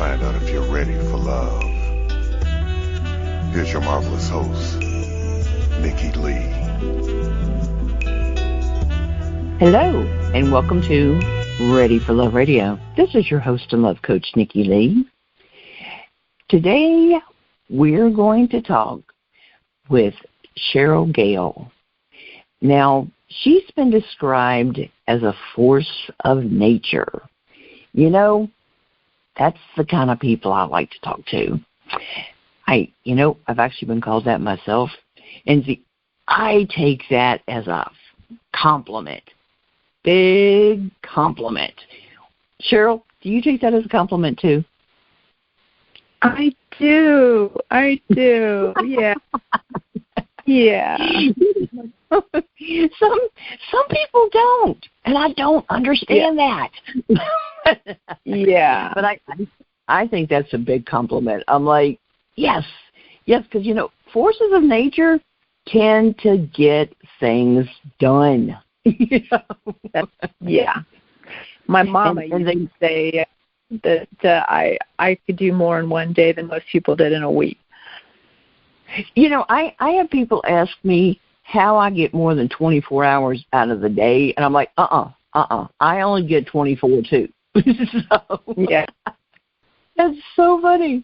find out if you're ready for love. Here's your marvelous host, Nikki Lee. Hello, and welcome to Ready for Love Radio. This is your host and love coach, Nikki Lee. Today, we're going to talk with Cheryle Gail. Now, she's been described as a force of nature. You know, that's the kind of people I like to talk to. I've actually been called that myself. And see, I take that as a compliment. Big compliment. Cheryle, do you take that as a compliment too? I do. Yeah. Yeah. Some people don't, and I don't understand that. Yeah. But I think that's a big compliment. I'm like, yes, because, forces of nature tend to get things done. Yeah. My mama used to say that I could do more in one day than most people did in a week. I have people ask me how I get more than 24 hours out of the day, and I'm like, I only get 24 too. Yeah. That's so funny.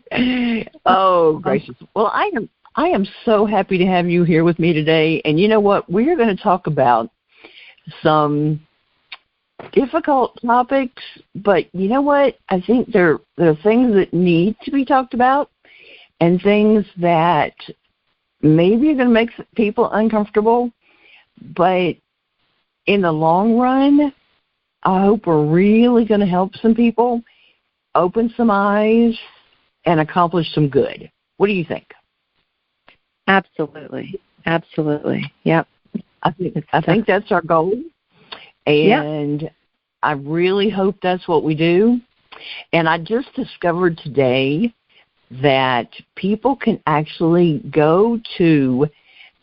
Oh, gracious. Well, I am so happy to have you here with me today, and you know what? We are going to talk about some difficult topics, but you know what? I think there are things that need to be talked about and things that maybe are going to make people uncomfortable, but in the long run, I hope we're really going to help some people open some eyes and accomplish some good. What do you think? Absolutely. Yep. I think that's our goal, and I really hope that's what we do. And I just discovered today that people can actually go to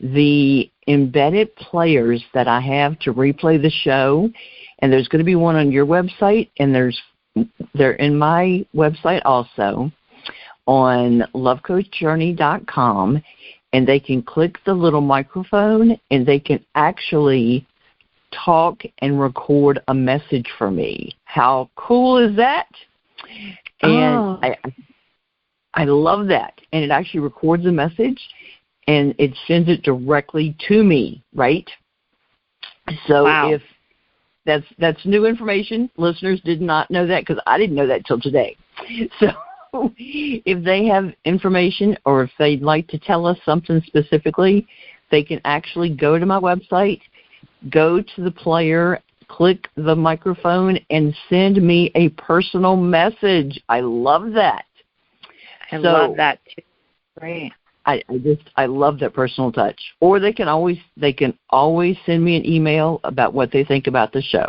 the embedded players that I have to replay the show, and there's going to be one on your website, and they're in my website also on lovecoachjourney.com, and they can click the little microphone, and they can actually talk and record a message for me. How cool is that? And I love that. And it actually records a message, and it sends it directly to me, right? So if that's new information, listeners did not know that because I didn't know that till today. So if they have information or if they'd like to tell us something specifically, they can actually go to my website, go to the player, click the microphone, and send me a personal message. I love that. I love that too. Great. I love that personal touch. Or they can always send me an email about what they think about the show.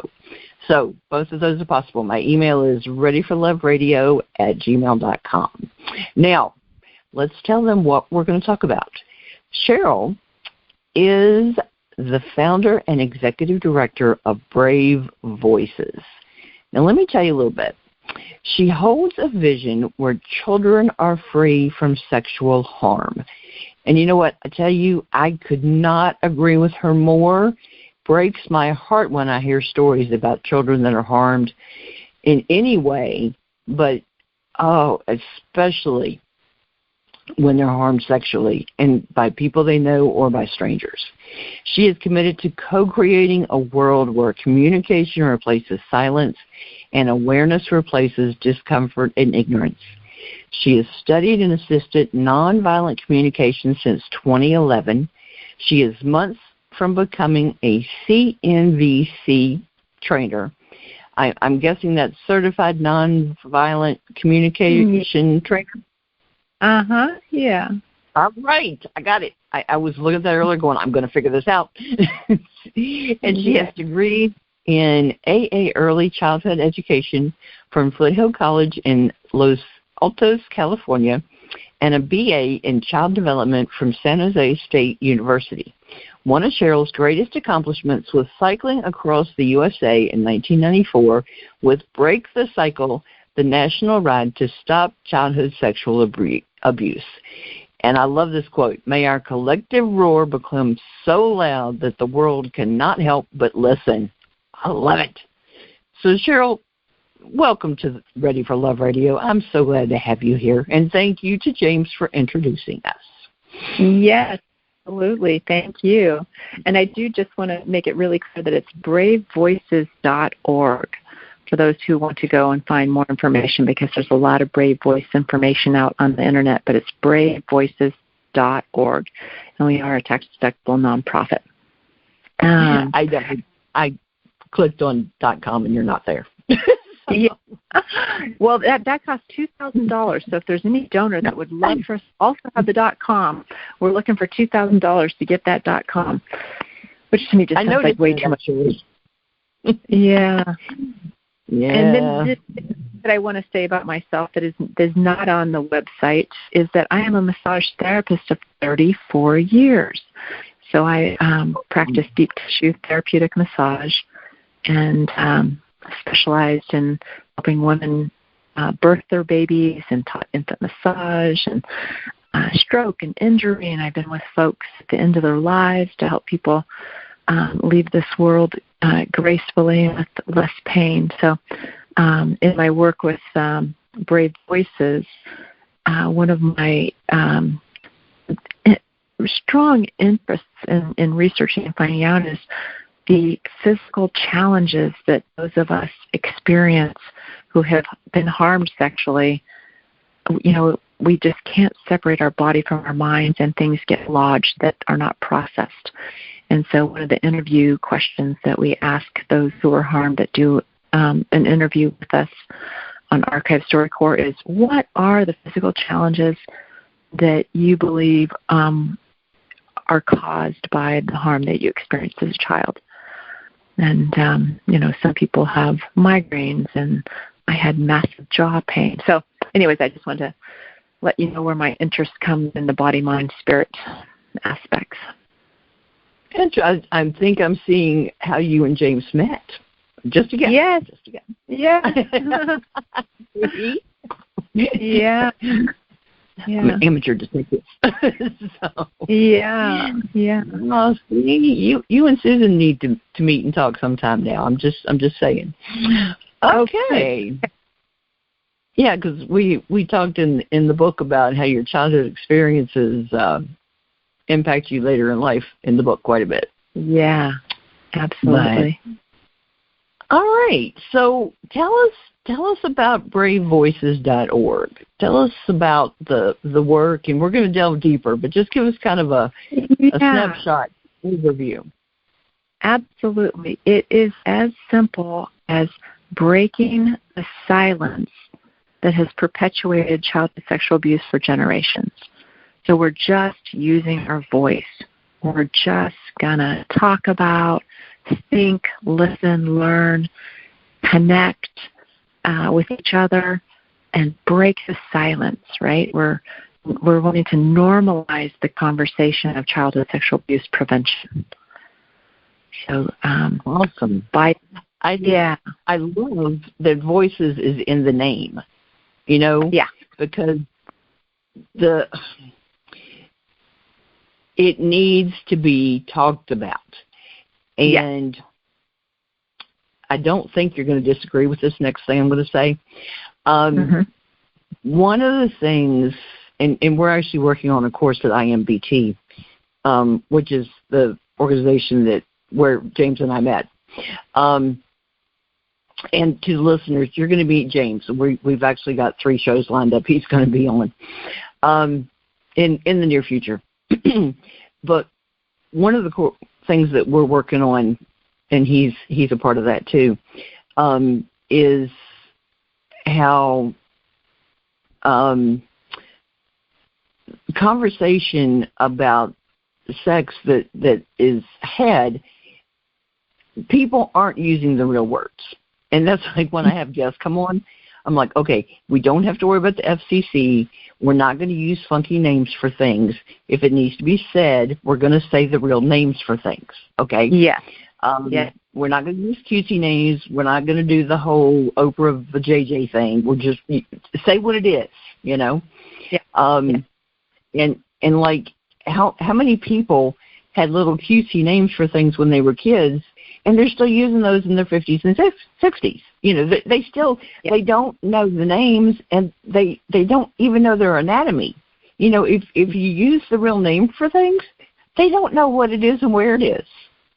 So both of those are possible. My email is readyforloveradio@gmail.com. Now, let's tell them what we're going to talk about. Cheryle is the founder and executive director of Brave Voices. Now, let me tell you a little bit. She holds a vision where children are free from sexual harm. And you know what? I tell you, I could not agree with her more. Breaks my heart when I hear stories about children that are harmed in any way, but, especially when they're harmed sexually and by people they know or by strangers. She is committed to co-creating a world where communication replaces silence and awareness replaces discomfort and ignorance. She has studied and assisted nonviolent communication since 2011. She is months from becoming a CNVC trainer. I'm guessing that's Certified Nonviolent Communication Trainer? Yeah. All right. I got it. I was looking at that earlier going, I'm going to figure this out. And she has degrees in AA Early Childhood Education from Foothill College in Los Altos, California, and a BA in Child Development from San Jose State University. One of Cheryle's greatest accomplishments was cycling across the USA in 1994 with Break the Cycle, the national ride to stop childhood sexual abuse. And I love this quote, may our collective roar become so loud that the world cannot help but listen. I love it. So, Cheryle, welcome to Ready for Love Radio. I'm so glad to have you here. And thank you to James for introducing us. Yes, absolutely. Thank you. And I do just want to make it really clear that it's bravevoices.org for those who want to go and find more information, because there's a lot of Brave Voice information out on the Internet, but it's bravevoices.org, and we are a tax-deductible nonprofit. I clicked on .com, and you're not there. Yeah. Well, that costs $2,000. So if there's any donor that would love for us to also have the .com, we're looking for $2,000 to get that .com, which to me just sounds like way too much. Yeah. Yeah. And then this that I want to say about myself that is not on the website is that I am a massage therapist of 34 years. So I practice deep tissue therapeutic massage and specialized in helping women birth their babies and taught infant massage and stroke and injury. And I've been with folks at the end of their lives to help people leave this world gracefully with less pain. So in my work with Brave Voices, one of my strong interests in researching and finding out is the physical challenges that those of us experience who have been harmed sexually. You know, we just can't separate our body from our minds, and things get lodged that are not processed. And so one of the interview questions that we ask those who are harmed that do an interview with us on Archive Storycorps is, what are the physical challenges that you believe are caused by the harm that you experienced as a child? And, some people have migraines, and I had massive jaw pain. So anyways, I just wanted to let you know where my interest comes in the body, mind, spirit aspects. And I think I'm seeing how you and James met. Just again. Yes. Just again. Yeah. Yeah. I'm an amateur detective. So. Yeah. Well, see, you and Susan need to meet and talk sometime now. I'm just saying. Okay. Yeah, because we talked in the book about how your childhood experiences impact you later in life in the book quite a bit. Yeah, absolutely. But, all right. So tell us about bravevoices.org. Tell us about the work, and we're going to delve deeper, but just give us kind of a snapshot overview. Absolutely. It is as simple as breaking the silence that has perpetuated childhood sexual abuse for generations. So we're just using our voice. We're just going to talk about, think, listen, learn, connect with each other, and break the silence, right? We're wanting to normalize the conversation of childhood sexual abuse prevention. So awesome. I love that voices is in the name, because it needs to be talked about. And I don't think you're going to disagree with this next thing I'm going to say. One of the things, and we're actually working on a course at IMBT, which is the organization where James and I met. And to the listeners, you're going to meet James. We've actually got 3 shows lined up he's going to be on in the near future. But one of the things that we're working on, and he's a part of that too, is how conversation about sex that is had, people aren't using the real words. And that's like when I have guests come on, I'm like, okay, we don't have to worry about the FCC. We're not going to use funky names for things. If it needs to be said, we're going to say the real names for things, okay? Yeah. We're not going to use cutesy names. We're not going to do the whole Oprah the JJ thing. We'll just say what it is, you know. Yeah. And like how many people had little cutesy names for things when they were kids, and they're still using those in their 50s and 60s. You know, they still they don't know the names, and they don't even know their anatomy. You know, if you use the real name for things, they don't know what it is and where it is.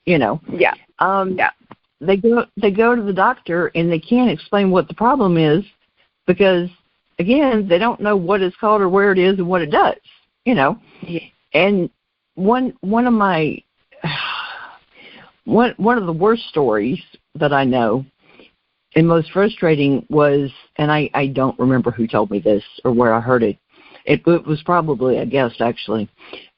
You know. Yeah. They go to the doctor and they can't explain what the problem is because, again, they don't know what it's called or where it is and what it does. You know. Yeah. And one of my one of the worst stories that I know and most frustrating was, and I don't remember who told me this or where I heard it. It was probably a guest, actually.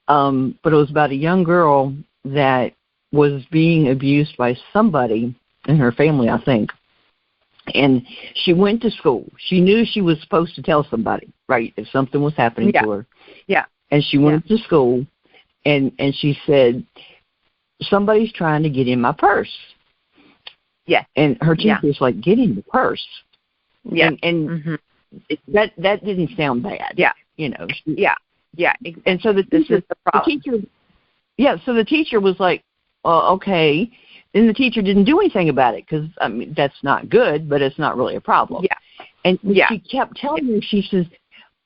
But it was about a young girl that was being abused by somebody in her family, I think. And she went to school. She knew she was supposed to tell somebody, right, if something was happening to her. Yeah. And she went to school, and she said, somebody's trying to get in my purse. Yeah. And her teacher's like, get in the purse. Yeah. And that didn't sound bad. Yeah. You know. Yeah. And so the teacher was like, okay. Then the teacher didn't do anything about it because, I mean, that's not good, but it's not really a problem. Yeah. And she kept telling her, she says,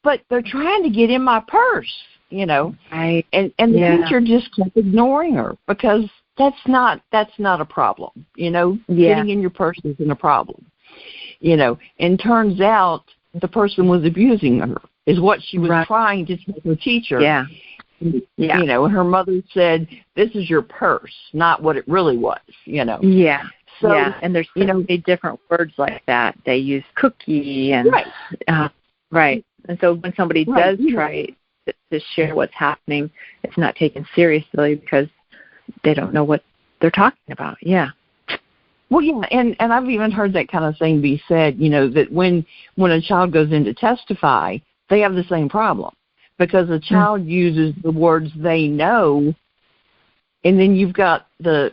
but they're trying to get in my purse, you know. Right. And the teacher just kept ignoring her because that's not a problem, you know. Getting in your purse isn't a problem, you know. And turns out the person was abusing her is what she was trying to tell her teacher. Yeah. You know, her mother said, this is your purse, not what it really was, you know. Yeah. So, and there's so many different words like that. They use cookie and And so when somebody does try to share what's happening, it's not taken seriously because they don't know what they're talking about. Yeah. Well, yeah, and I've even heard that kind of thing be said, you know, that when a child goes in to testify, they have the same problem. Because a child uses the words they know, and then you've got the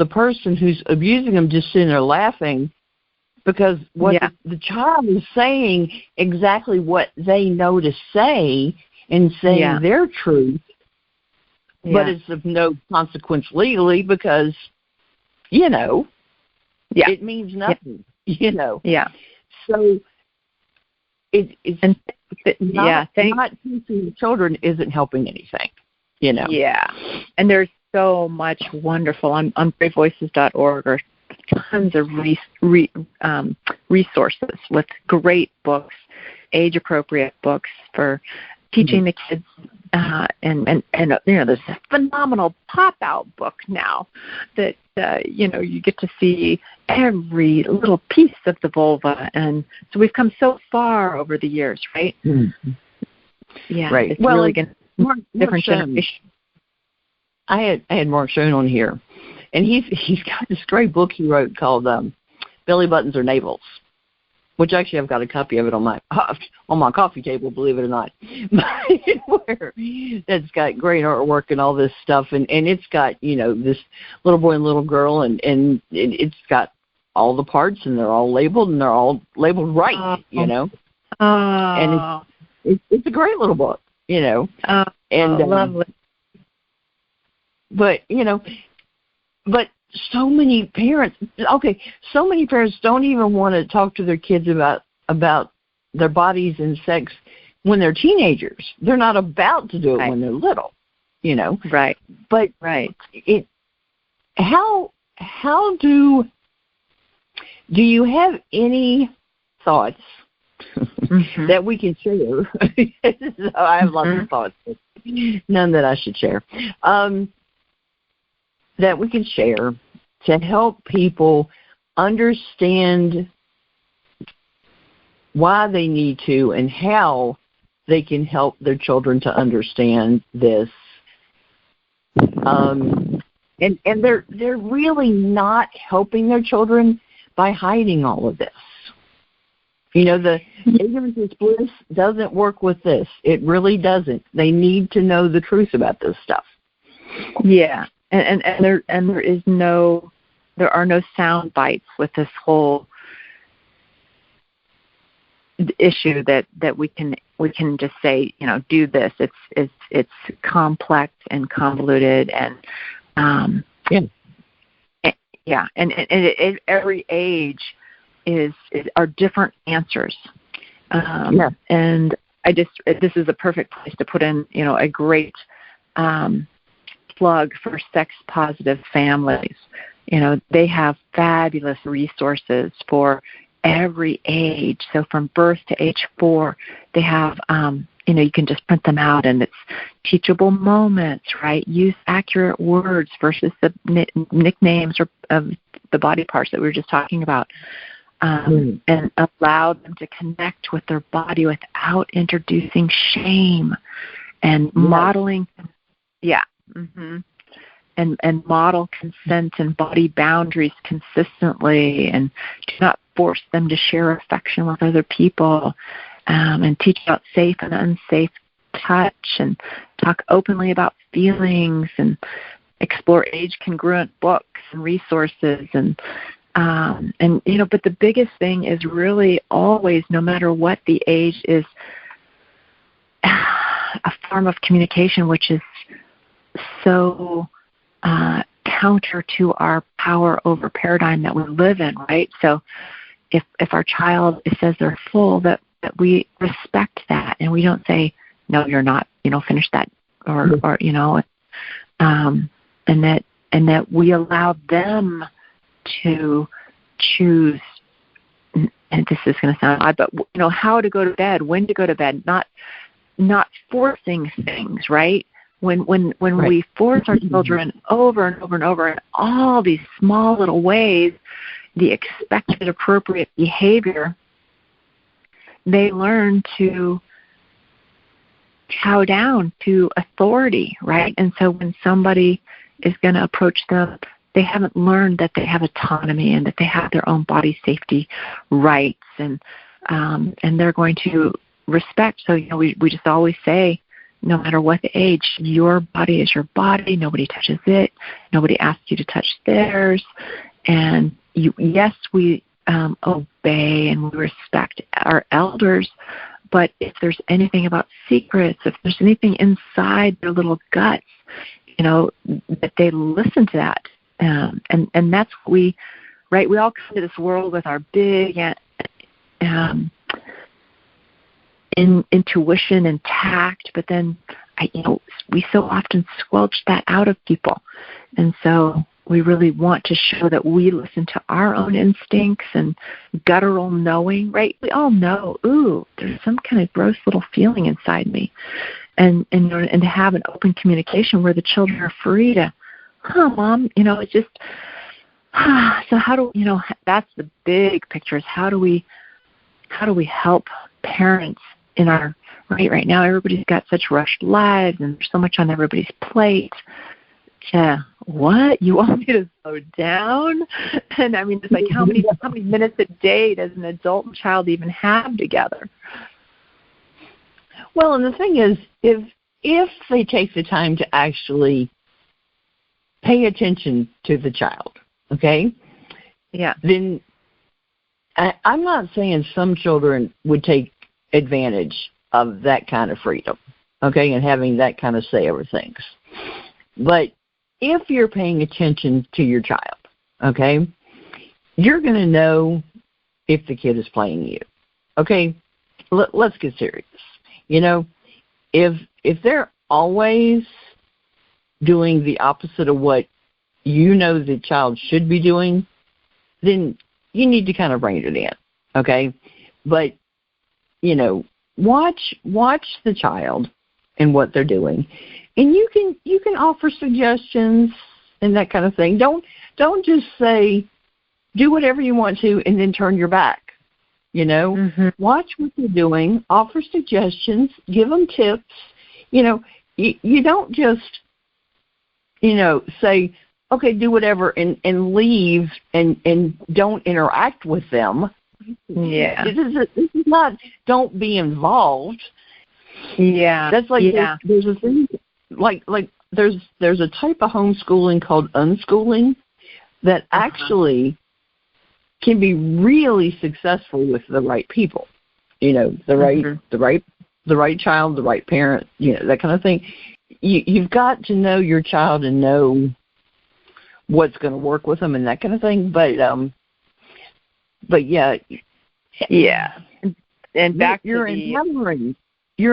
person who's abusing them just sitting there laughing because what the child is saying exactly what they know to say and saying their truth, but it's of no consequence legally because, you know, it means nothing, you know. Yeah. So it's not teaching children isn't helping anything, you know. Yeah, and there's so much wonderful on BraveVoices.org or tons of resources with great books, age-appropriate books for teaching the kids. And you know, there's a phenomenal pop-out book now that you know, you get to see every little piece of the vulva, and so we've come so far over the years, right? Mm-hmm. Yeah, right. It's really going to different generations. I had Mark Schoen on here, and he's got this great book he wrote called Belly Buttons or Navels, which actually I've got a copy of it on my coffee table, believe it or not. Where that's got great artwork and all this stuff, and it's got, you know, this little boy and little girl, and it's got all the parts, and they're all labeled, and they're all labeled right, you know. And it's a great little book, you know. Lovely. But you know, so many parents don't even want to talk to their kids about their bodies and sex when they're teenagers. They're not about to do it when they're little, you know. Right. But how do you have any thoughts that we can share? I have lots of thoughts, but none that I should share. That we can share to help people understand why they need to and how they can help their children to understand this. And they're really not helping their children by hiding all of this. You know, the ignorance is bliss doesn't work with this. It really doesn't. They need to know the truth about this stuff. Yeah. And there is no there are no sound bites with this whole issue that we can just say, do this. It's complex and convoluted and every age are different answers. And this is a perfect place to put in, a great plug for sex positive families. They have fabulous resources for every age. So from birth to age 4, they have, you can just print them out, and it's teachable moments, right? Use accurate words versus the nicknames of the body parts that we were just talking about, and allow them to connect with their body without introducing shame and modeling. And model consent and body boundaries consistently, and do not force them to share affection with other people, and teach about safe and unsafe touch, and talk openly about feelings, and explore age-congruent books and resources, and but the biggest thing is really always, no matter what the age, is a form of communication which is so counter to our power over paradigm that we live in, right? So if our child says they're full, that we respect that, and we don't say, no, you're not, finish that, or and that we allow them to choose, and this is going to sound odd, but how to go to bed, when to go to bed, not forcing things, right? When we force our children over and over and over in all these small little ways, the expected appropriate behavior, they learn to cow down to authority, right? And so when somebody is going to approach them, they haven't learned that they have autonomy and that they have their own body safety rights, and they're going to respect. So we just always say, no matter what the age, your body is your body. Nobody touches it. Nobody asks you to touch theirs. And we obey and we respect our elders. But if there's anything about secrets, if there's anything inside their little guts, that they listen to that. And that's what we all come to this world with our big intuition and tact, but then we so often squelch that out of people. And so we really want to show that we listen to our own instincts and guttural knowing, right? We all know, there's some kind of gross little feeling inside me. And to have an open communication where the children are free to, Mom, it's just, so how do, that's the big picture, is how do we help parents in our, right now everybody's got such rushed lives and there's so much on everybody's plate. What? You want me to slow down? And I mean, it's like, how many minutes a day does an adult and child even have together? Well, and the thing is, if they take the time to actually pay attention to the child, okay? Yeah. Then I'm not saying some children would take advantage of that kind of freedom, okay, and having that kind of say over things. But if you're paying attention to your child, okay, you're going to know if the kid is playing you. Okay, let's get serious. If they're always doing the opposite of what the child should be doing, then you need to kind of rein it in, okay? But, watch the child and what they're doing. And you can offer suggestions and that kind of thing. Don't just say, do whatever you want to and then turn your back. Watch what they're doing, offer suggestions, give them tips. You don't just, say, okay, do whatever and leave and don't interact with them. Yeah. This is not, don't be involved. Yeah. That's like, there's a thing, like there's a type of homeschooling called unschooling that actually can be really successful with the right people. You know, the right child, the right parent, you know, that kind of thing. You've got to know your child and know what's going to work with them and that kind of thing. But yeah. And back you're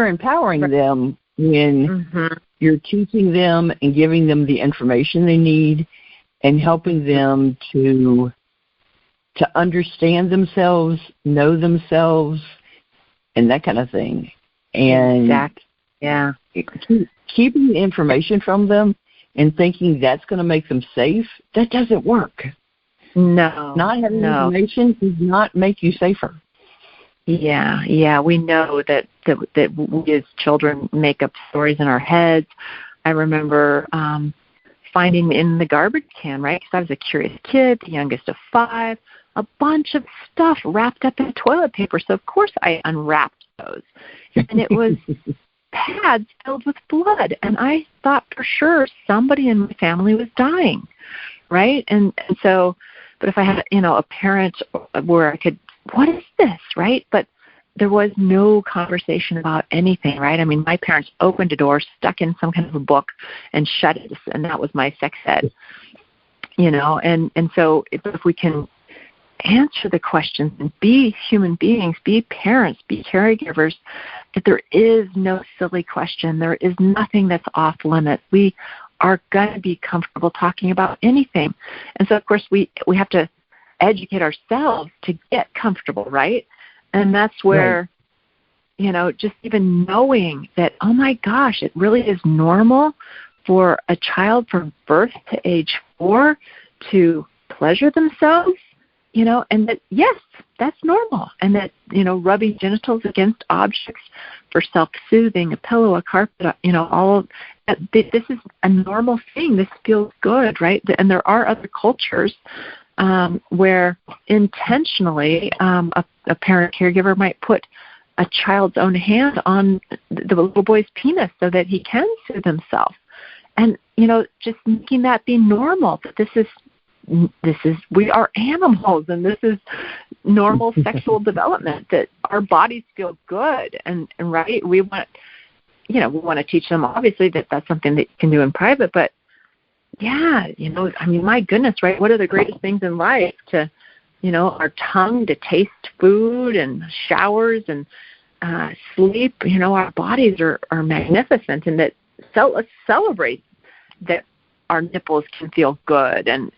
empowering them when you're teaching them and giving them the information they need and helping them to understand themselves, know themselves, and that kind of thing. And keeping the information from them and thinking that's going to make them safe, that doesn't work. No. Not having information does not make you safer. Yeah. We know that we as children make up stories in our heads. I remember finding in the garbage can, right? Because I was a curious kid, the youngest of 5, a bunch of stuff wrapped up in toilet paper. So, of course, I unwrapped those. And it was pads filled with blood. And I thought for sure somebody in my family was dying, right? And so, but if I had, a parent where I could, what is this, right? But there was no conversation about anything, right? I mean, my parents opened a door, stuck in some kind of a book, and shut it, and that was my sex ed, and so if we can answer the questions and be human beings, be parents, be caregivers, that there is no silly question. There is nothing that's off limits. We are going to be comfortable talking about anything. And so, of course, we have to educate ourselves to get comfortable, right? And that's where, just even knowing that, oh my gosh, it really is normal for a child from birth to age 4 to pleasure themselves, and that, yes, that's normal. And that, rubbing genitals against objects for self-soothing, a pillow, a carpet, all of that, this is a normal thing. This feels good, right? And there are other cultures where intentionally a parent caregiver might put a child's own hand on the little boy's penis so that he can soothe himself. And, just making that be normal, that this is we are animals, and this is normal sexual development, that our bodies feel good, and right, we want to teach them, obviously, that that's something that you can do in private, but yeah, my goodness, right, what are the greatest things in life to, our tongue to taste food and showers and sleep, our bodies are magnificent, and that let's celebrate that our nipples can feel good, and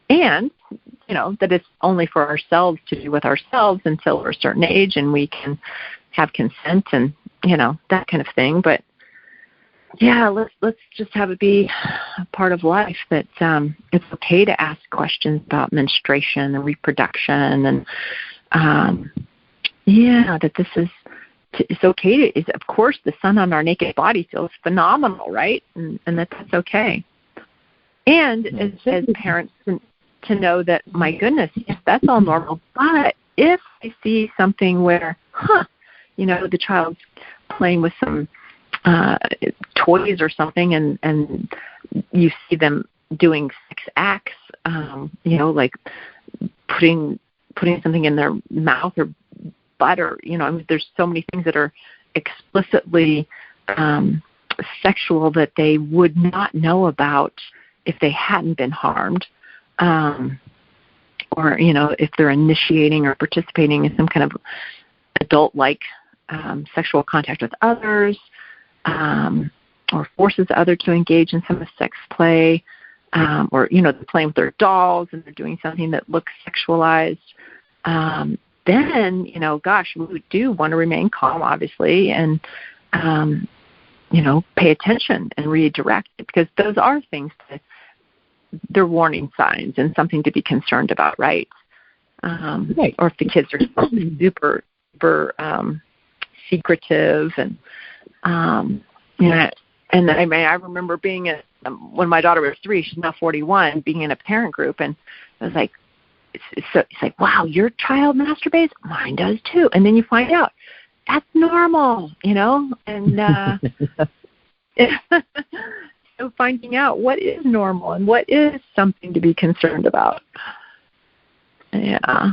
that it's only for ourselves to do with ourselves until we're a certain age and we can have consent and that kind of thing. But yeah, let's just have it be a part of life that it's okay to ask questions about menstruation and reproduction, and that this is. It's okay to, of course, the sun on our naked body feels phenomenal, right? And that's okay. And as parents to know that, my goodness, yes, that's all normal. But if I see something where, the child's playing with some toys or something, and you see them doing sex acts, like putting something in their mouth or butt, or there's so many things that are explicitly sexual that they would not know about if they hadn't been harmed, or if they're initiating or participating in some kind of adult-like sexual contact with others, or forces the other to engage in some sex play, or they're playing with their dolls and they're doing something that looks sexualized. Then, gosh, we do want to remain calm, obviously, and, pay attention and redirect it, because those are things they're warning signs and something to be concerned about, right? Right. Or if the kids are super, super secretive, and, and I remember being when my daughter was 3, she's now 41, being in a parent group, and I was like, it's like, wow, your child masturbates? Mine does too. And then you find out that's normal, and know, finding out what is normal and what is something to be concerned about. Yeah.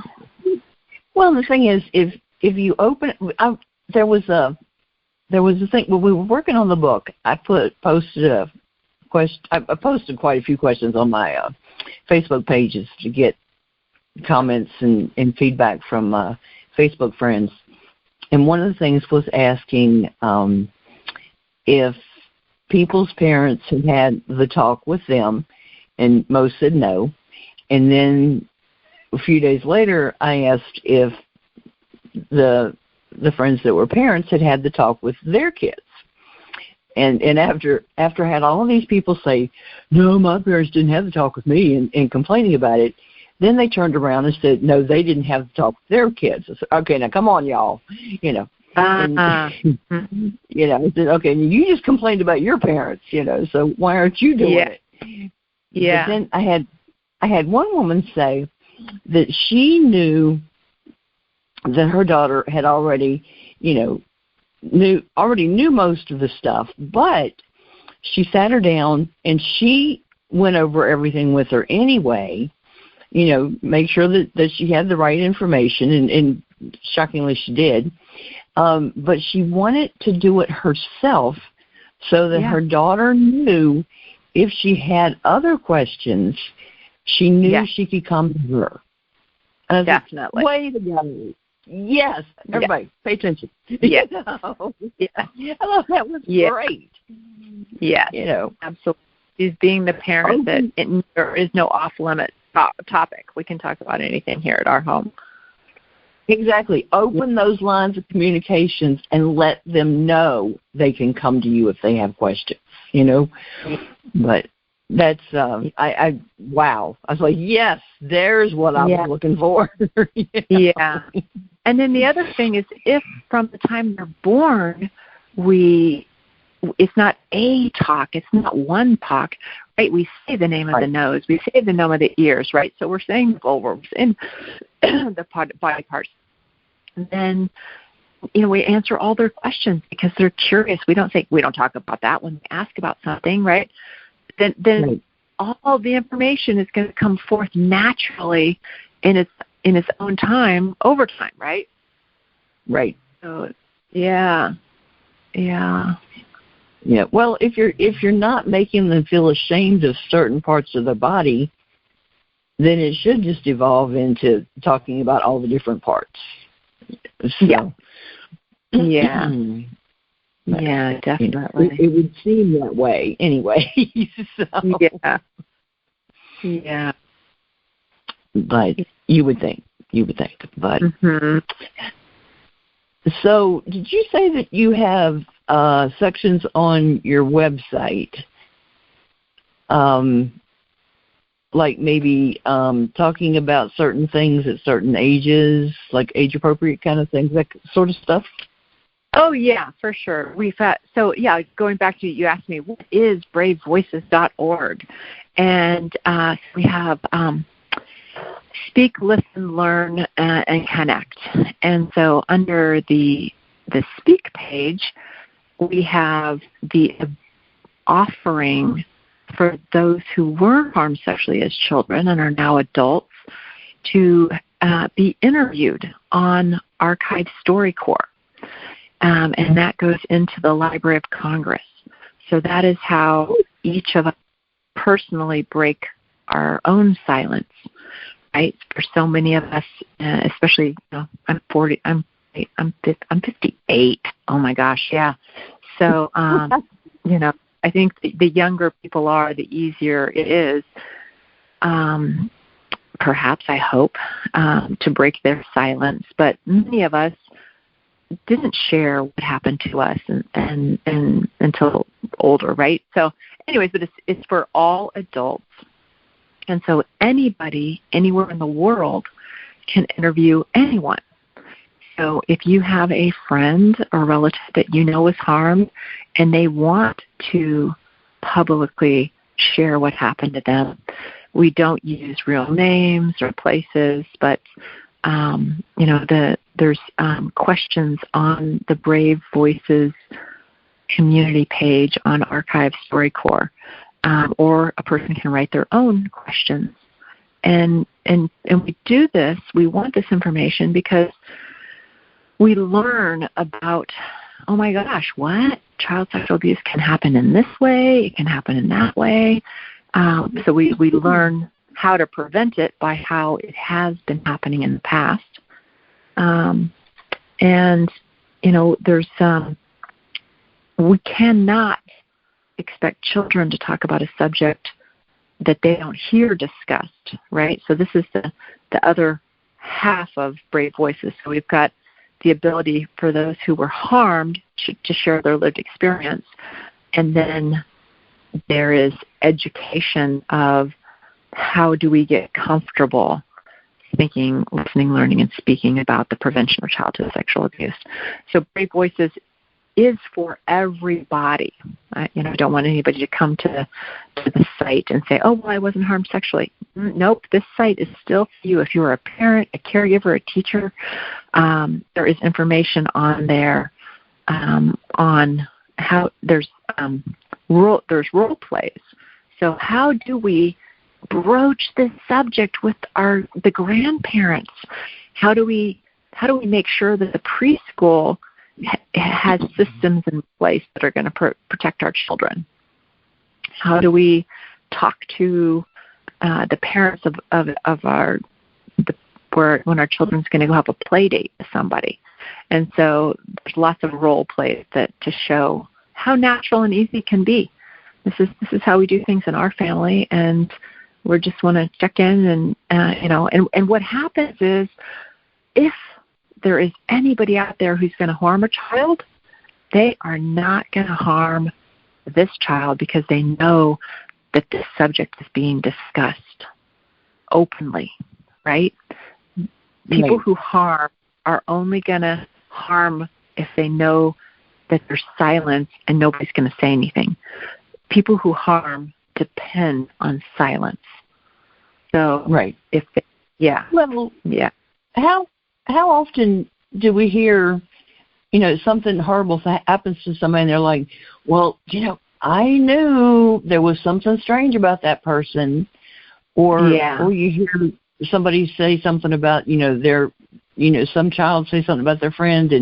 Well, the thing is, if you open it, there was a thing when we were working on the book. I posted a question. I posted quite a few questions on my Facebook pages to get comments and feedback from Facebook friends. And one of the things was asking if people's parents had the talk with them, and most said no. And then a few days later, I asked if the friends that were parents had the talk with their kids. And after I had all of these people say, no, my parents didn't have the talk with me, and complaining about it, then they turned around and said, no, they didn't have the talk with their kids. I said, okay, now come on, y'all. You know. And, you know, I said, okay, you just complained about your parents, you know, so why aren't you doing it? Yeah. But then I had one woman say that she knew that her daughter had already, you know, knew most of the stuff, but she sat her down and she went over everything with her anyway, you know, make sure that she had the right information, and shockingly she did. But she wanted to do it herself so that her daughter knew if she had other questions, she knew she could come to her. And I was Definitely. Like, wait a minute. Yes. Everybody, pay attention. Yeah. You know? I thought that was great. Yeah. You know. Absolutely. She's being the parent that there is no off-limit topic. We can talk about anything here at our home. Exactly. Open those lines of communications and let them know they can come to you if they have questions, you know. But that's, wow. I was like, yes, there's what I was looking for. You know? Yeah. And then the other thing is, if from the time they're born, it's not a talk, it's not one talk, right? We say the name of the nose, we say the name of the ears, right? So we're saying the vulva, we're saying the body parts. And then, you know, we answer all their questions because they're curious. We don't talk about that when they ask about something, right? Then all the information is going to come forth naturally in its own time over time, right? Right. So, yeah. Well, if you're not making them feel ashamed of certain parts of their body, then it should just evolve into talking about all the different parts. So, yeah, definitely. You know, it would seem that way anyway. So. Yeah. But you would think. But so, did you say that you have sections on your website, like maybe talking about certain things at certain ages, like age-appropriate kind of things, that sort of stuff? Oh, yeah, for sure. Going back to, you asked me, what is bravevoices.org? And we have Speak, Listen, Learn, and Connect. And so under the Speak page, we have the offering for those who were harmed sexually as children and are now adults to be interviewed on Archive Storycorps. And that goes into the Library of Congress. So that is how each of us personally break our own silence, right? For so many of us, especially, you know, I'm 58. Oh my gosh, yeah. So, you know, I think the younger people are, the easier it is, perhaps, I hope, to break their silence. But many of us didn't share what happened to us and until older, right? So anyways, but it's for all adults. And so anybody, anywhere in the world can interview anyone. So if you have a friend or relative that you know was harmed and they want to publicly share what happened to them, we don't use real names or places, but you know, there's questions on the Brave Voices community page on Archive Storycorps, or a person can write their own questions. And we do this, we want this information because we learn about, oh my gosh, what? Child sexual abuse can happen in this way, it can happen in that way. So we learn how to prevent it by how it has been happening in the past. And, there's we cannot expect children to talk about a subject that they don't hear discussed, right? So this is the other half of Brave Voices. So we've got the ability for those who were harmed to share their lived experience. And then there is education of how do we get comfortable thinking, listening, learning, and speaking about the prevention of childhood sexual abuse. So Brave Voices is for everybody. I don't want anybody to come to the site and say, oh, well, I wasn't harmed sexually. Nope, this site is still for you. If you are a parent, a caregiver, a teacher, there is information on there on how there's role plays. So how do we broach this subject with the grandparents? How do we make sure that the preschool has systems in place that are going to protect our children? How do we talk to the parents of when our children's going to go have a play date with somebody? And so there's lots of role plays to show how natural and easy it can be. This is how we do things in our family, and we just want to check in and what happens is, if there is anybody out there who's going to harm a child, they are not going to harm this child because they know that this subject is being discussed openly, right? People who harm are only going to harm if they know that there's silence and nobody's going to say anything. People who harm depend on silence. So, How often do we hear, something horrible happens to somebody and they're like, well, I knew there was something strange about that person, or you hear somebody say something about, some child say something about their friend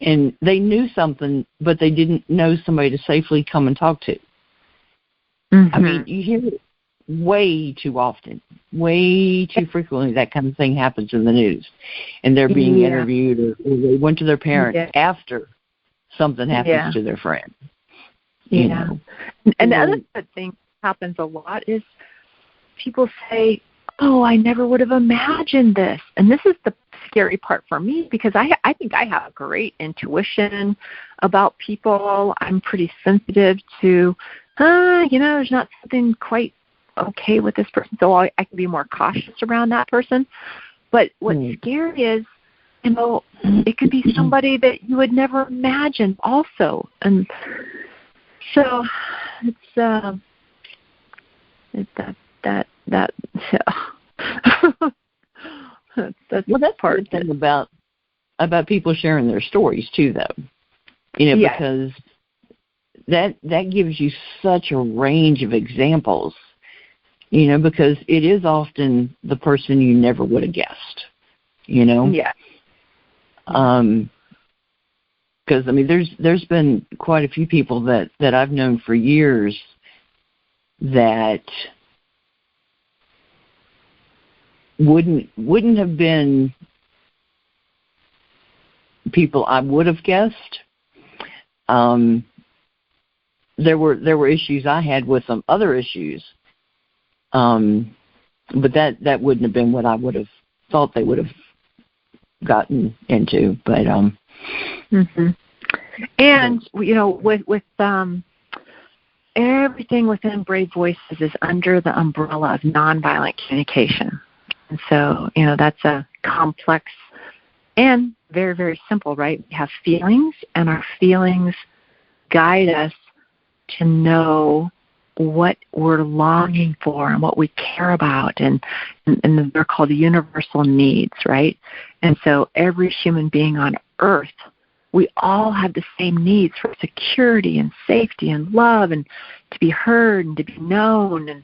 and they knew something, but they didn't know somebody to safely come and talk to. Mm-hmm. I mean, you hear it way too often, way too frequently. That kind of thing happens in the news, and they're being interviewed, or they went to their parents after something happens to their friend. You know? And the other thing that happens a lot is people say, oh, I never would have imagined this. And this is the scary part for me, because I think I have great intuition about people. I'm pretty sensitive to, there's not something quite okay with this person, so I can be more cautious around that person. But what's scary is, it could be somebody that you would never imagine also. And so it's that's part of the thing about people sharing their stories too, though. Because that gives you such a range of examples. Because it is often the person you never would have guessed. Yeah. Because there's been quite a few people that I've known for years that wouldn't have been people I would have guessed. There were issues I had with them, other issues, but that wouldn't have been what I would have thought they would have gotten into. But and with everything within Brave Voices is under the umbrella of nonviolent communication. And so, that's a complex and very, very simple, right? We have feelings, and our feelings guide us to know what we're longing for and what we care about, and they're called universal needs, right? And so every human being on earth we all have the same needs for security and safety and love and to be heard and to be known.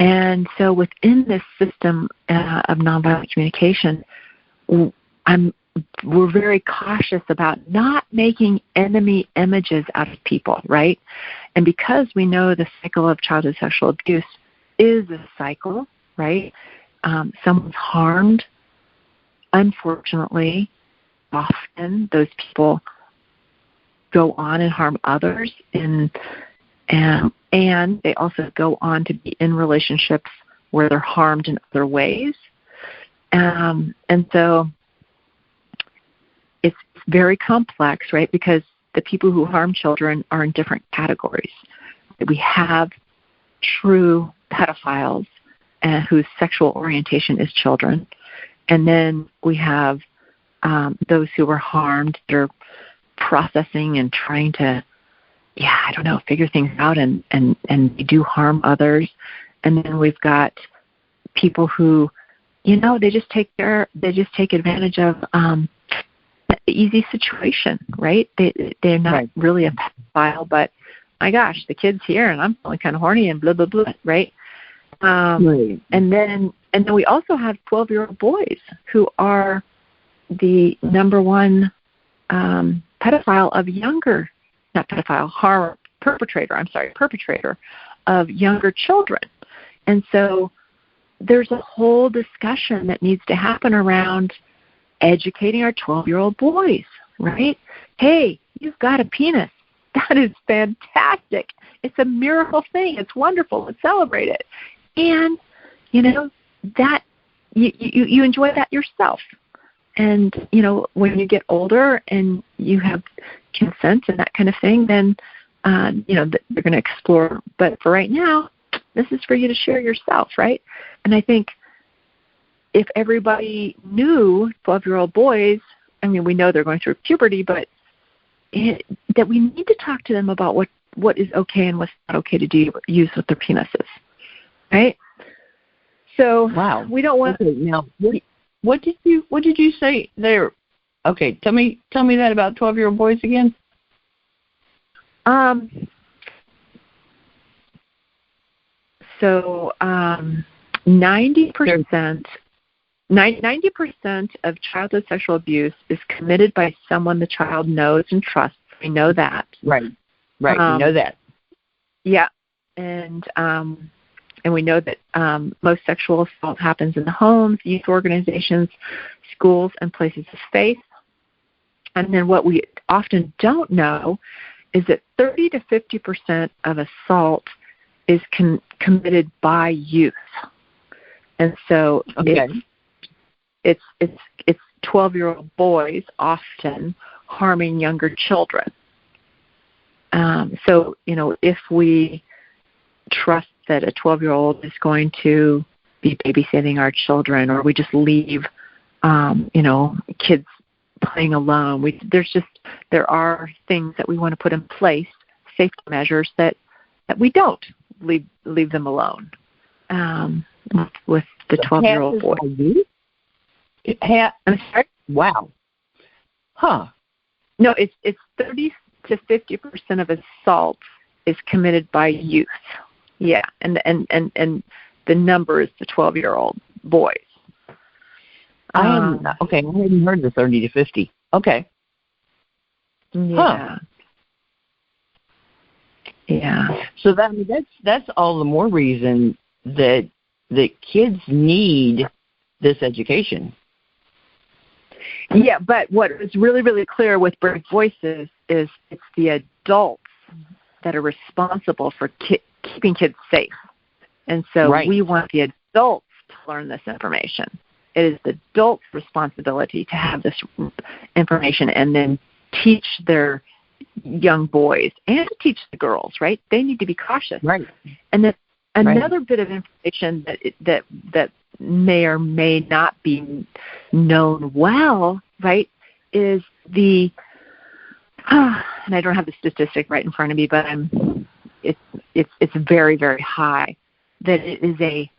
And so within this system of nonviolent communication, we're very cautious about not making enemy images out of people, right? And because we know the cycle of childhood sexual abuse is a cycle, right? Someone's harmed. Unfortunately, often those people go on and harm others, and they also go on to be in relationships where they're harmed in other ways. And so it's very complex, right? Because the people who harm children are in different categories. We have true pedophiles whose sexual orientation is children. And then we have those who were harmed. They're processing and trying to, figure things out, and they do harm others. And then we've got people who, they just take advantage of the easy situation, right? They're not really a pedophile, but my gosh, the kid's here and I'm feeling kind of horny and blah blah blah, right? And then we also have 12-year-old boys who are the number one perpetrator of younger children. And so there's a whole discussion that needs to happen around educating our 12-year-old boys, right? Hey, you've got a penis. That is fantastic. It's a miracle thing. It's wonderful. Let's celebrate it. And, that you enjoy that yourself. And, when you get older and you have consent and that kind of thing, then, they're going to explore. But for right now, this is for you to share yourself, right? And I think if everybody knew 12-year-old boys, we know they're going through puberty, but that we need to talk to them about what is okay and what's not okay to use with their penises, right? So we don't want. Okay, now, what did you say there? Okay, tell me that about 12-year-old boys again. 90% of childhood sexual abuse is committed by someone the child knows and trusts. We know that. Right. We know that. Yeah, and we know that most sexual assault happens in the homes, youth organizations, schools, and places of faith. And then what we often don't know is that 30 to 50% of assault is committed by youth. And so it's 12-year-old boys often harming younger children. So, if we trust that a 12-year-old is going to be babysitting our children, or we just leave, kids playing alone, there are things that we want to put in place, safety measures that we don't leave them alone with the 12-year-old boy. I'm sorry? Wow. Huh. No, it's 30 to 50% of assaults is committed by youth. Yeah, and the number is the 12-year-old boys. I hadn't heard the 30 to 50. Okay. Yeah. Huh. Yeah. So that's all the more reason that kids need this education. Yeah, but what is really, really clear with Brave Voices is it's the adults that are responsible for keeping kids safe. And so we want the adults to learn this information. It is the adults' responsibility to have this information and then teach their young boys and to teach the girls, right? They need to be cautious. Right. And then another bit of information that may or may not be known well, right, is and I don't have the statistic right in front of me, but it's very, very high, that it is a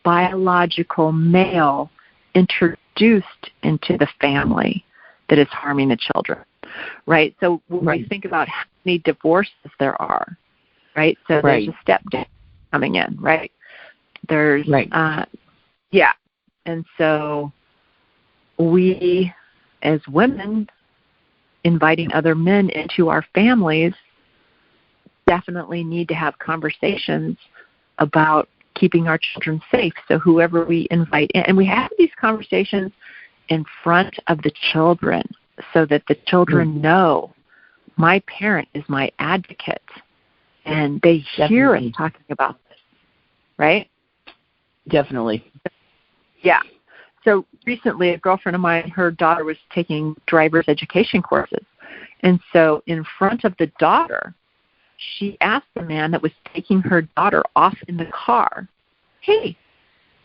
biological male introduced into the family that is harming the children, right? So when we think about how many divorces there are, right? So there's a stepdad coming in, right? There's, and so we, as women, inviting other men into our families, definitely need to have conversations about keeping our children safe. So whoever we invite in, and we have these conversations in front of the children so that the children know my parent is my advocate, and they hear us talking about this, right? Definitely. Yeah. So recently, a girlfriend of mine, her daughter was taking driver's education courses. And so in front of the daughter, she asked the man that was taking her daughter off in the car, hey,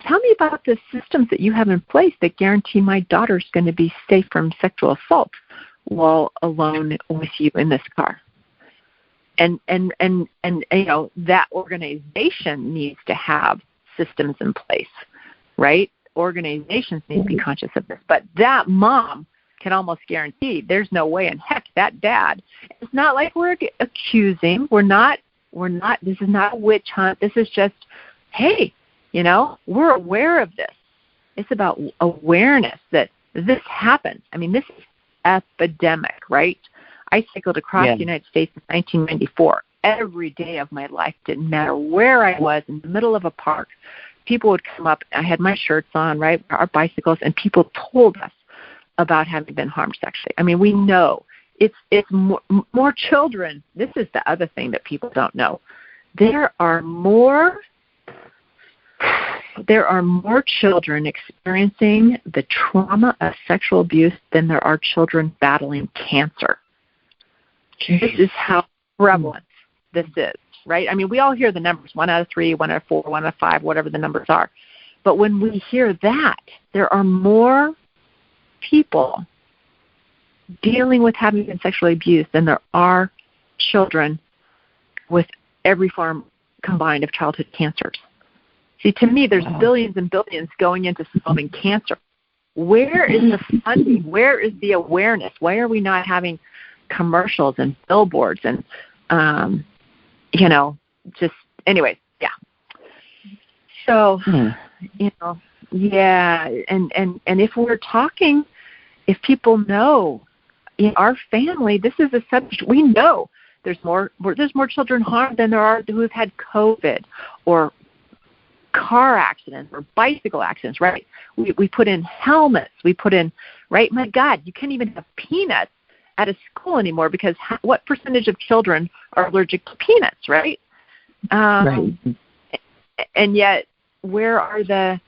tell me about the systems that you have in place that guarantee my daughter's going to be safe from sexual assault while alone with you in this car. And you know, that organization needs to have systems in place, right? Organizations need to be conscious of this. But that mom can almost guarantee there's no way in heck that dad. It's not like we're accusing. We're not, this is not a witch hunt. This is just, hey, you know, we're aware of this. It's about awareness that this happens. I mean, this is epidemic, right? I cycled across the United States in 1994. Every day of my life, didn't matter where I was, in the middle of a park, people would come up. I had my shirts on, right, our bicycles, and people told us about having been harmed sexually. I mean, we know it's more children. This is the other thing that people don't know. There are more children experiencing the trauma of sexual abuse than there are children battling cancer. Jeez. This is how prevalent this is, right? I mean, we all hear the numbers, 1 out of 3, 1 out of 4, 1 out of 5, whatever the numbers are. But when we hear that, there are more people dealing with having been sexually abused than there are children with every form combined of childhood cancers. See, to me, there's billions and billions going into solving cancer. Where is the funding? Where is the awareness? Why are we not having commercials and billboards and, you know, just, anyways, yeah. So, you know, and if we're talking, if people know in our family, this is a subject, we know there's more children harmed than there are who have had COVID or car accidents or bicycle accidents, right? We put in helmets. We put in, right? My God, you can't even have peanuts at a school anymore because what percentage of children are allergic to peanuts, right? Right. And yet, where are the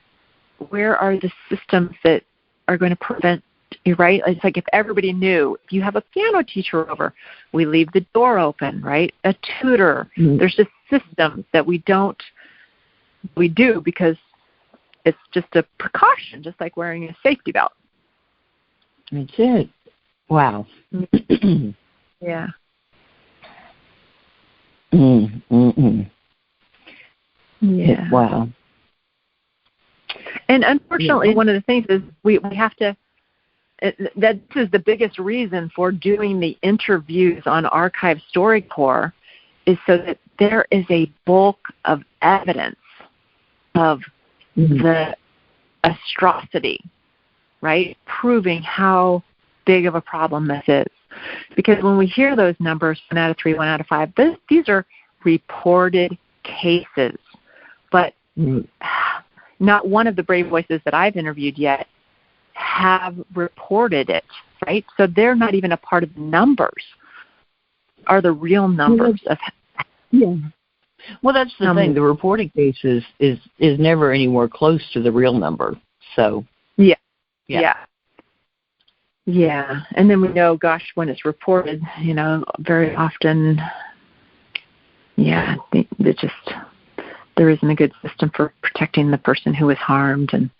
systems that are going to prevent you, right? It's like if everybody knew, if you have a piano teacher over, we leave the door open, right? A tutor. There's just systems that we do because it's just a precaution, just like wearing a safety belt. That's it. Wow. Yeah. Yeah. Wow. And unfortunately, one of the things is we have to, this is the biggest reason for doing the interviews on Archive Storycorps, is so that there is a bulk of evidence of the atrocity, right? Proving how big of a problem this is. Because when we hear those numbers, 1 out of 3, 1 out of 5, these are reported cases. But not one of the brave voices that I've interviewed yet have reported it, right? So they're not even a part of the numbers. Are the real numbers of... Yeah. Well, that's the thing. The reported cases is never anywhere close to the real number. So yeah. And then we know, gosh, when it's reported, you know, very often, it just, there isn't a good system for protecting the person who was harmed, and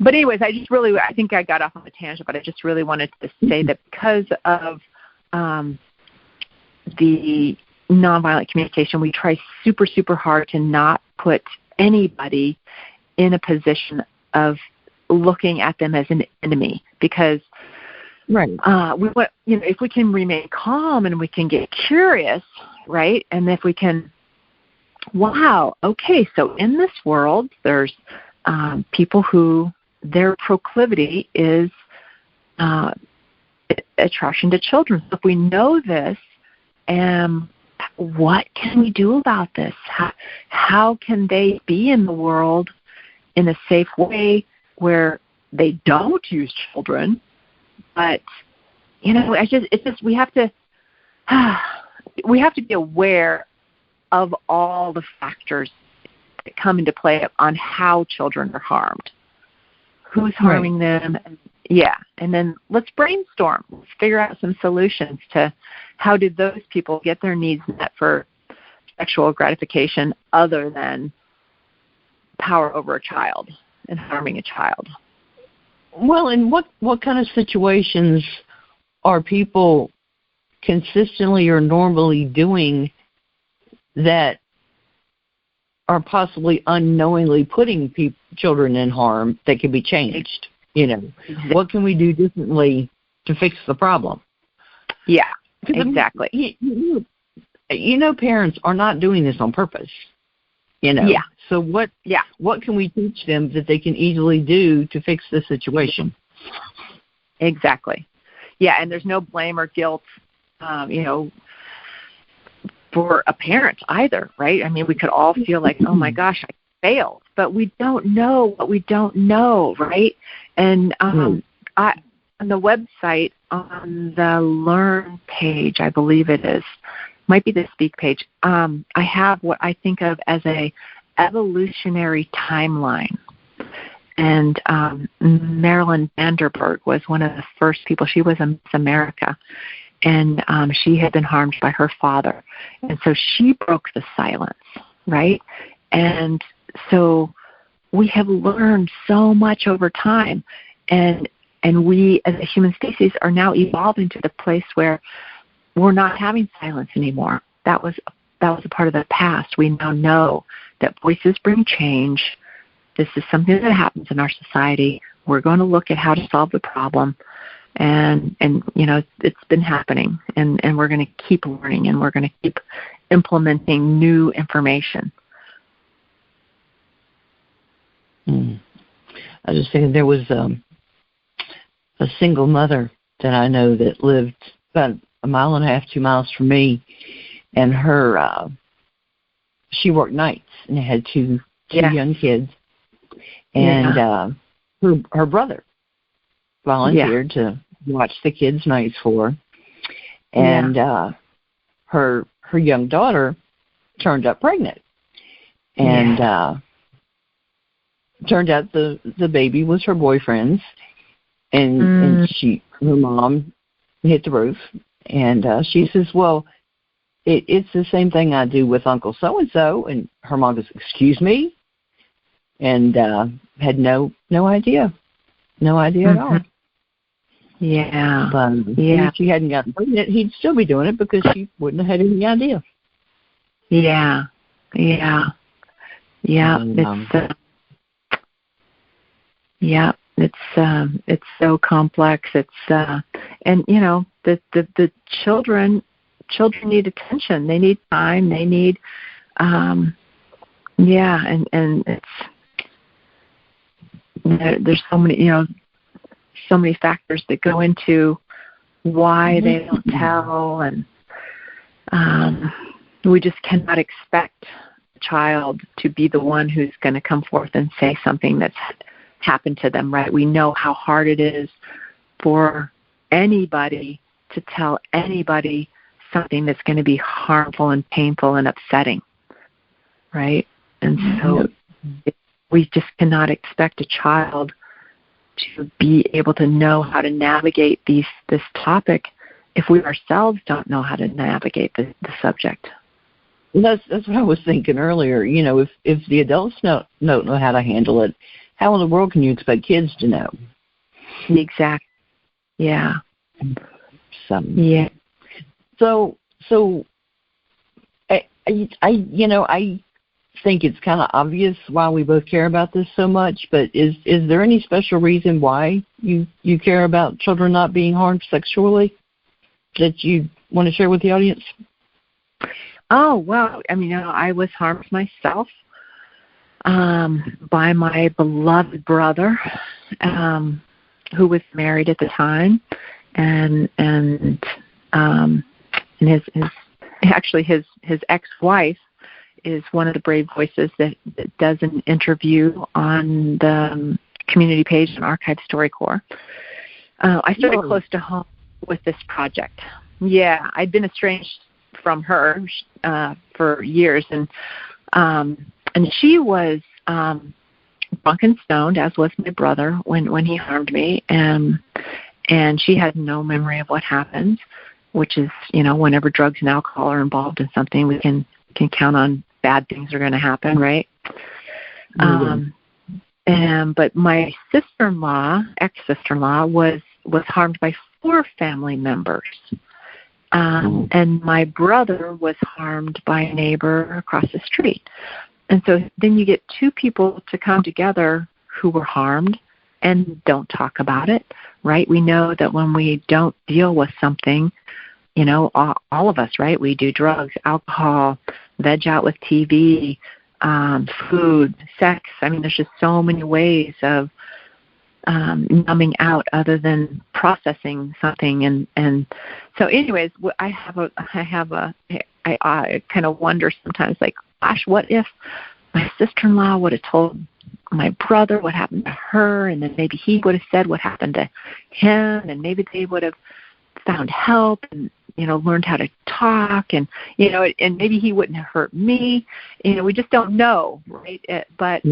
But anyways, I think I got off on a tangent, but I just really wanted to say that because of the nonviolent communication, we try super, super hard to not put anybody in a position of looking at them as an enemy, because Right. we want, if we can remain calm and we can get curious, right? And if we can, wow, okay, so in this world, there's people who their proclivity is attraction to children. So if we know this, what can we do about this? How can they be in the world in a safe way where they don't use children? But we have to be aware of all the factors that come into play on how children are harmed, who's harming them. And then let's brainstorm. Let's figure out some solutions to how do those people get their needs met for sexual gratification other than power over a child and harming a child. Well, and what kind of situations are people consistently or normally doing that are possibly unknowingly putting children in harm that can be changed? Exactly. What can we do differently to fix the problem? Yeah, exactly. Parents are not doing this on purpose. Yeah. So what can we teach them that they can easily do to fix the situation? Exactly. Yeah, and there's no blame or guilt, for a parent either, right? I mean, we could all feel like, oh my gosh, I failed, but we don't know what we don't know, right? And on the website, on the Learn page, I believe it is, might be the Speak page, I have what I think of as a evolutionary timeline. And Marilyn Vanderburg was one of the first people. She was a Miss America, and she had been harmed by her father. And so she broke the silence, right? And so we have learned so much over time. And we, as a human species, are now evolving to the place where we're not having silence anymore. That was a part of the past. We now know that voices bring change. This is something that happens in our society. We're going to look at how to solve the problem, and it's been happening, and we're going to keep learning, and we're going to keep implementing new information. I was just thinking there was a single mother that I know that lived about 1.5 miles, 2 miles from me, and she worked nights and had two young kids. And her brother volunteered to watch the kids' nights for her. And her young daughter turned up pregnant. And turned out the baby was her boyfriend's. And her mom hit the roof. And she says, well, it's the same thing I do with Uncle so-and-so. And her mom goes, excuse me? And had no idea at all. Yeah. But if she hadn't gotten pregnant, he'd still be doing it because she wouldn't have had any idea. Yeah. It's so complex. It's and the children need attention. They need time. They need and it's there's so many factors that go into why they don't tell, and we just cannot expect a child to be the one who's going to come forth and say something that's happened to them, right? We know how hard it is for anybody to tell anybody something that's going to be harmful and painful and upsetting, right? And so we just cannot expect a child to be able to know how to navigate this topic if we ourselves don't know how to navigate the subject. That's what I was thinking earlier. If the adults don't know how to handle it, how in the world can you expect kids to know? Exactly. Yeah. So I think it's kind of obvious why we both care about this so much, but is there any special reason why you care about children not being harmed sexually that you want to share with the audience? Oh, well, I was harmed myself by my beloved brother, who was married at the time, and his ex-wife is one of the brave voices that does an interview on the community page on Archive Storycorps. I started close to home with this project. Yeah, I'd been estranged from her for years, and she was drunk and stoned, as was my brother when he harmed me, and she had no memory of what happened, which is, whenever drugs and alcohol are involved in something, we can count on bad things are going to happen, right? Mm-hmm. But my ex-sister-in-law, was harmed by 4 family members. And my brother was harmed by a neighbor across the street. And so then you get 2 people to come together who were harmed and don't talk about it, right? We know that when we don't deal with something, all of us, right? We do drugs, alcohol, veg out with TV, food, sex. There's just so many ways of numbing out other than processing something. And so anyways, I kind of wonder sometimes, like, gosh, what if my sister-in-law would have told my brother what happened to her, and then maybe he would have said what happened to him, and maybe they would have found help and, learned how to talk, and, and maybe he wouldn't have hurt me. We just don't know, right? But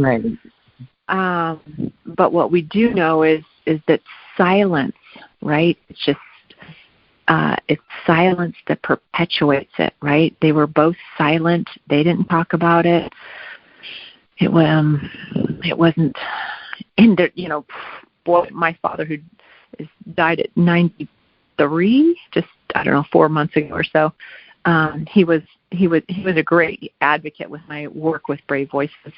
what we do know is that silence, right? It's just, it's silence that perpetuates it, right? They were both silent. They didn't talk about it. It wasn't, and my father, who died at 93, just 4 months ago or so, he was a great advocate with my work with Brave Voices,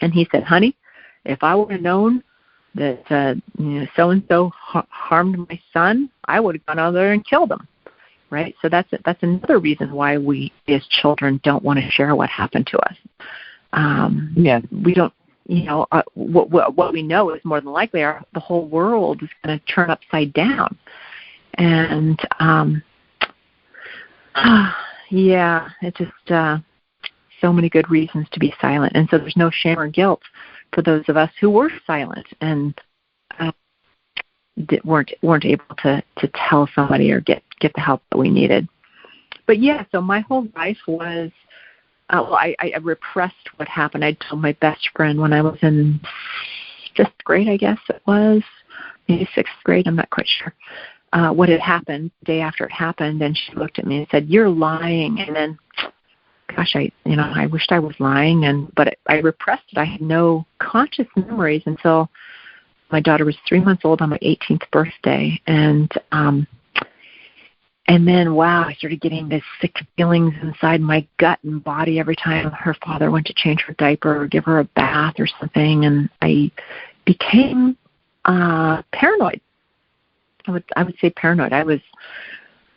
and he said, "Honey, if I would have known that so and so harmed my son, I would have gone out there and killed him." Right? So that's another reason why we as children don't want to share what happened to us. We don't. What we know is more than likely the whole world is going to turn upside down, and it's just so many good reasons to be silent, and so there's no shame or guilt for those of us who were silent and weren't able to tell somebody or get the help that we needed. But so my whole life was, I repressed what happened. I told my best friend when I was in 5th grade, I guess it was, maybe 6th grade, I'm not quite sure, what had happened the day after it happened, and she looked at me and said, "You're lying." And then, gosh, I wished I was lying, but I repressed it. I had no conscious memories until my daughter was 3 months old on my 18th birthday, and then, wow, I started getting these sick feelings inside my gut and body every time her father went to change her diaper or give her a bath or something, and I became paranoid. I would say paranoid. I was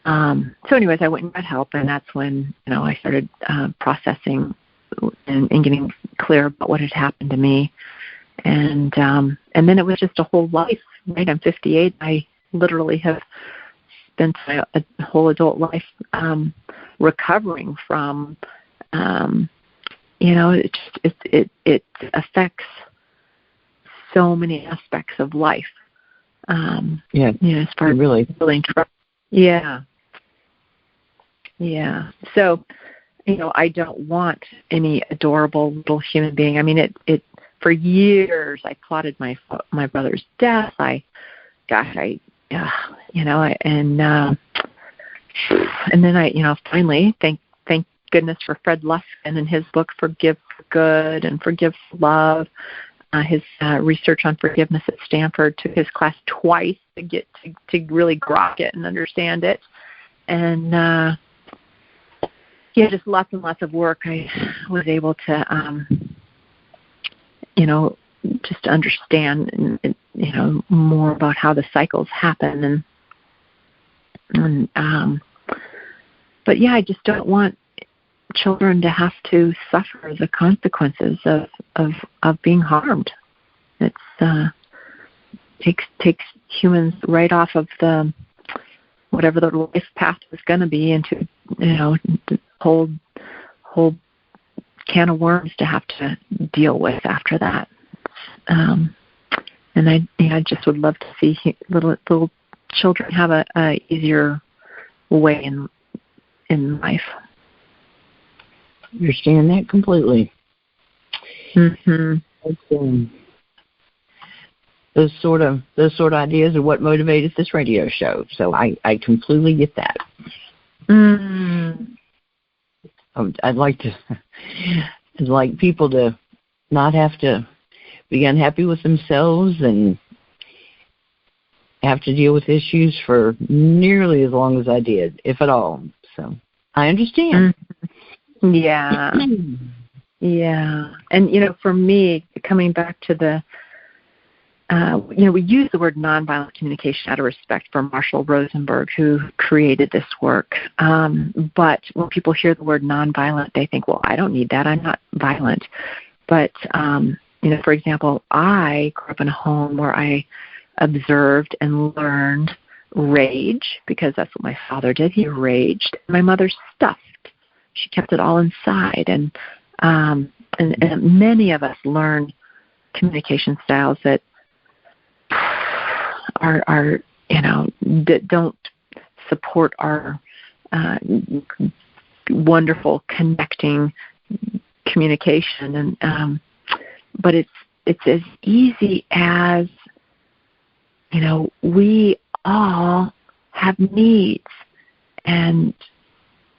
so anyways, I went and got help, and that's when I started processing and getting clear about what had happened to me, and then it was just a whole life. Right, I'm 58. I literally have spent a whole adult life recovering from. It affects so many aspects of life. As far as really feeling trouble. So, I don't want any adorable little human being. It for years I plotted my brother's death. And then I, finally, thank goodness for Fred Luskin and his book Forgive for Good and Forgive for Love. His research on forgiveness at Stanford, took his class twice to get to really grok it and understand it. And just lots and lots of work. I was able to, just understand, more about how the cycles happen. But yeah, I just don't want children to have to suffer the consequences of being harmed. It's takes humans right off of the whatever the life path was going to be into the whole can of worms to have to deal with after that. And I just would love to see little children have a easier way in life. Understand that completely. Mm-hmm. Those sort of ideas are what motivated this radio show. So I completely get that. Mm. I'd like people to not have to be unhappy with themselves and have to deal with issues for nearly as long as I did, if at all. So I understand. Yeah. Yeah. And, for me, coming back to the, we use the word nonviolent communication out of respect for Marshall Rosenberg, who created this work. But when people hear the word nonviolent, they think, well, I don't need that. I'm not violent. But, for example, I grew up in a home where I observed and learned rage, because that's what my father did. He raged. My mother stuffed. She kept it all inside. And many of us learn communication styles that are that don't support our wonderful connecting communication. And but it's as easy as we all have needs, and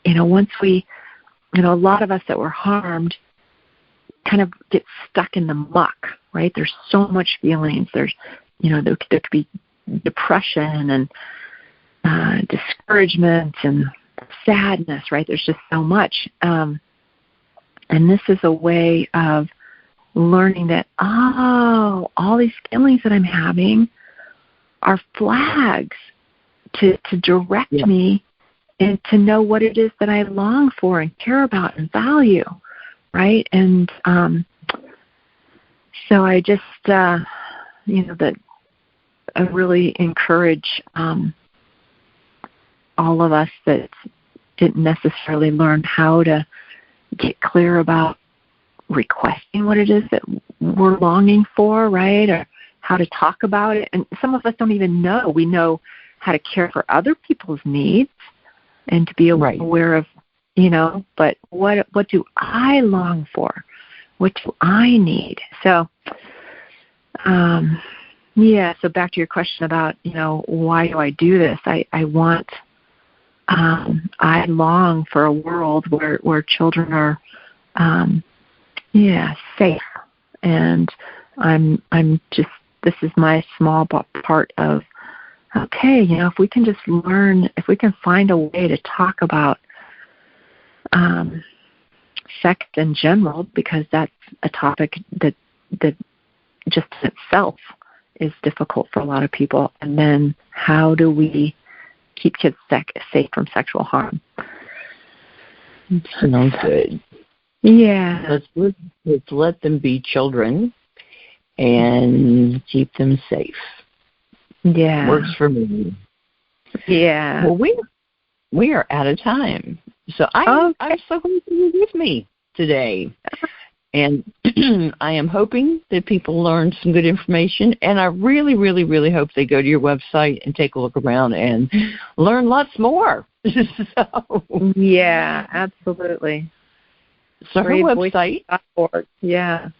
once we a lot of us that were harmed kind of get stuck in the muck, right? There's so much feelings. There's there could be depression and discouragement and sadness, right? There's just so much. And this is a way of learning that, all these feelings that I'm having are flags to direct me and to know what it is that I long for and care about and value, right? And so I just, that I really encourage all of us that didn't necessarily learn how to get clear about requesting what it is that we're longing for, right? Or how to talk about it. And some of us don't even know. We know how to care for other people's needs and to be aware of, but what do I long for? What do I need? So, so back to your question about, why do I do this? I long for a world where children are, safe. And this is my small part of, okay, if we can just learn, if we can find a way to talk about sex in general, because that's a topic that just in itself is difficult for a lot of people. And then how do we keep kids safe from sexual harm? Sounds good. Yeah. Let's let them be children and keep them safe. Yeah. Works for me. Yeah. Well, we are out of time. So I'm so glad you're with me today. And I am hoping that people learn some good information, and I really, really, really hope they go to your website and take a look around and learn lots more. Yeah, absolutely. So her website, .org. Yeah.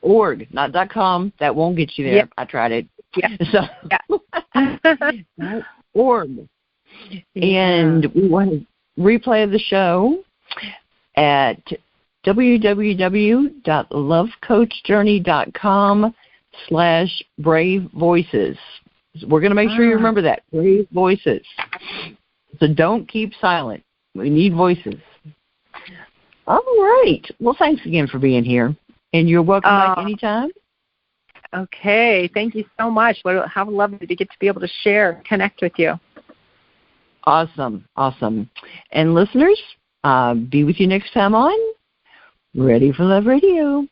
.org, not .com. That won't get you there. Yep. I tried it. Yeah. So, .org. Yeah. And we want to replay the show at www.lovecoachjourney.com/brave-voices. We're going to make sure you remember that, brave voices. So don't keep silent. We need voices. All right. Well, thanks again for being here. And you're welcome back anytime. Okay. Thank you so much. How lovely to get to be able to share, connect with you. Awesome. And listeners, be with you next time on Ready for Love Radio.